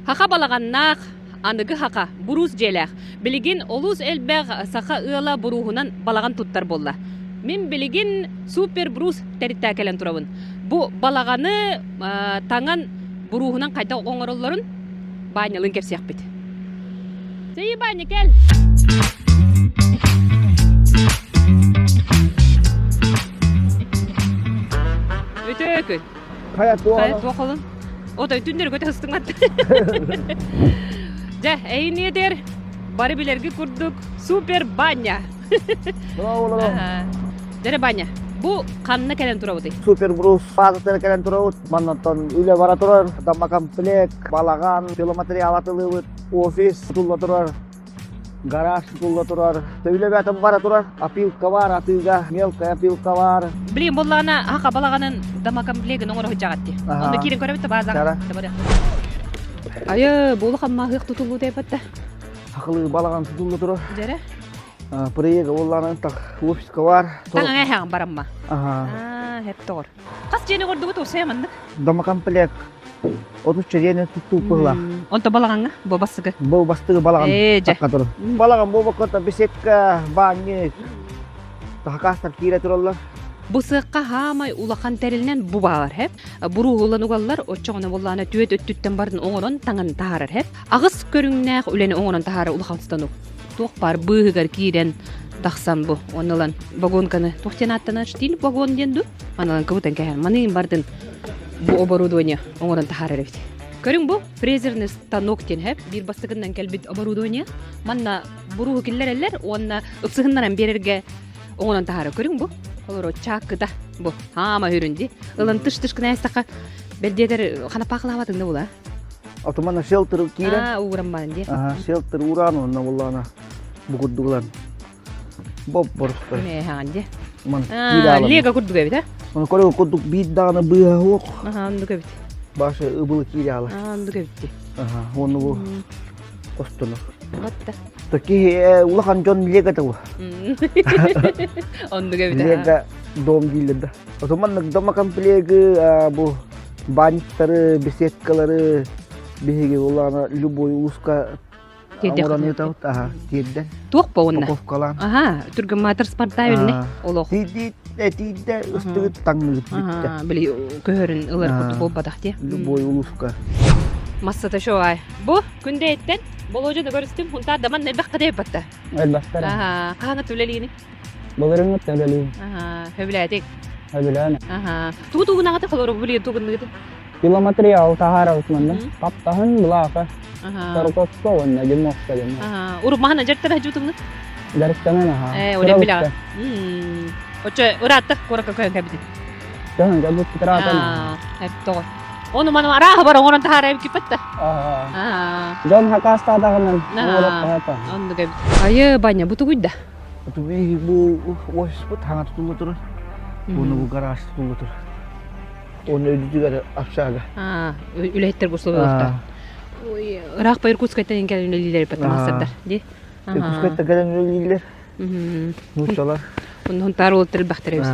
Хаха балаганнах аныгы хака буруз желях. Билигин олуз элбег саха ыала буруһунан балаган туттар болла. Мен билигин супер бруз теритәкелен турабын. Бу балаганы таңан буруһунан кайта оңороллорун банялын кепсек бит. Сей баня кел. Өтөкү. Hayat Кайт doğal. оқолун. Ода түндер көтө ыстыңат. Жа, эйне дер. Бары билерге курдук. Супер баня. Bravo. Дере баня. Бу канны келен турабыды. Super Bruce. Bazı terkelen turut. Manattan üle bara turar. Dama komplek, balagan, kilometre alatılığı, ofis tulla turar. Garaj tulla turar. Öyle bir atam bara turar. Apilka var, apilga, mелкая apilka var. Билин боллана хака балаганын дама комплегин оңоро хыжагатты. Ага. Онда кирин көрөбүт база. Чара. Айы, бул хамма хык тутулу деп атта. Akıllı balagan tulla turar. Дере. Приега олларын так офиска var. Таңа хаган барамма. Ага. Хеп тор. Кас жени көрдүгү тосемандык. Dama komplek. 30 жеріне tuttu pıhla. Онто балаганга бобасыгы. Bu bastığı balagan Же. takka turur. Balagan bu bakota bisetka, banyi. Daha kastar kire tururlar. Бу сыкка хамай улахан терилинен бу баар хеп. Буру уланугаллар очоңона боллана түөт өттүттен бардын оңорон таңан таарар хеп. Агыс көрүңнәк үлени оңорон таары улаханстану. Тук бар быгыр кирен тахсан бу. Онылан вагонканы тохтенаттан аштил вагон денду. Аналан кыбытан кәһәр. Манын бардын бу оборудование оңорон таарар бит. Көрүң бу фрезерный станок тен хеп. Бир бастыгындан келбит оборудование. Манна буру киллерелер онна ыксыгыннан берерге оңорон таарар. Көрүң бу? Олоро чакыда бу хама хүрүнди. Ылын тыш кына эстака белдедер хана пакылабатыңда була. Otomatik shelter kire. Уурам барынди. Aha, shelter uran onna bollana. Bu kuddulan. Bob borsta. Не ханди. Man kire alan. Лега курдуга бит, Onu koru kudduk bidana bıha hok. андуга бит. Başı ıbılı kire alan. Андуга бит. Aha, onu bu kostunu. Батта. Taki ulakan John lega tahu. Андуга бит. Lega dom gilda. Otomatik dama komplek bu banitları, bisetkaları bihege olana любой узка Тедек. не тау aha tedden Тук баунна. упаковкалан. Ага, тургама транспортабельный. Олох. Тиди тиди үстүгү таңны битте. Били көрүн ылар куту болбадакти. Любой узка. Массата шоай. Бу күндө эттен боломжону көрүстүм. Хунта даман нелбакка деп батта. Elbette. Ага, кана төлелини. Bugün tebeli. Ага, höbületik. Habilane. Ага. Тугуна гата колор били тугуна гата. Kilometre yol tahara utmanda. Kaptahan bulaka. Ага. Tarkosko wonna jemok kadem. Ага. Уруп махана жертера жутугна. Daristana ha. Оле била. Оче, уратта корака коен кабити. Jangan kabut terata. Хепто. Ону ману араа бара орон тахара кипетта. John hakasta tahanan. Nah. Urut apa? Онду кабит. Айы баня бутугуйда. Itu bu ofis bu hangat dulu terus. Bunu bu garaj dulu terus. Onu ödü juga ada apsaga. Үлеттер кусулуктар. Ой, рах па Иркутскайдан келген лилер патамасырдар. Ди. Иркутскайда gelen öyleler. Muşalar. Онун таруу тил бахтеребиз.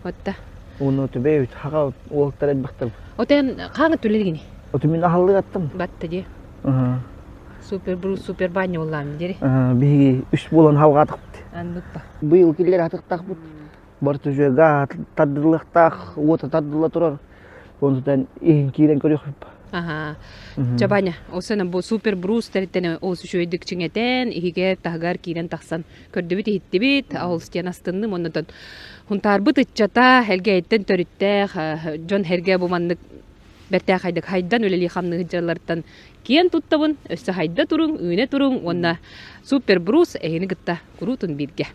Отта. Onu tübeyit haga oltar etbaktar. Отен каңы төлелгени. Otu min ahallı attım. Батта ди. Aha. Супер брус, супер баня улам дери. Bihi 3 bulan hava atık. Андукпа. Быйыл киллер атык так бут. Бар түжөга таддылык так, ота таддыла турар. Ондан иң кирен көрөк. Ага. Жабаня, осына бу супер брус теритене осы шөйдүк чиңетен, иге тагар кирен таксан көрдөбүт иттибит, ал стен астынны моннотон. Хунтар быт иччата, хелге эттен төрүттэ, жон херге бумандык бертэ хайдык хайдан өлели хамны хыжалардан киен туттабын, өссө хайда туруң, үйне туруң, онна супер брус эхини гытта курутун бирге.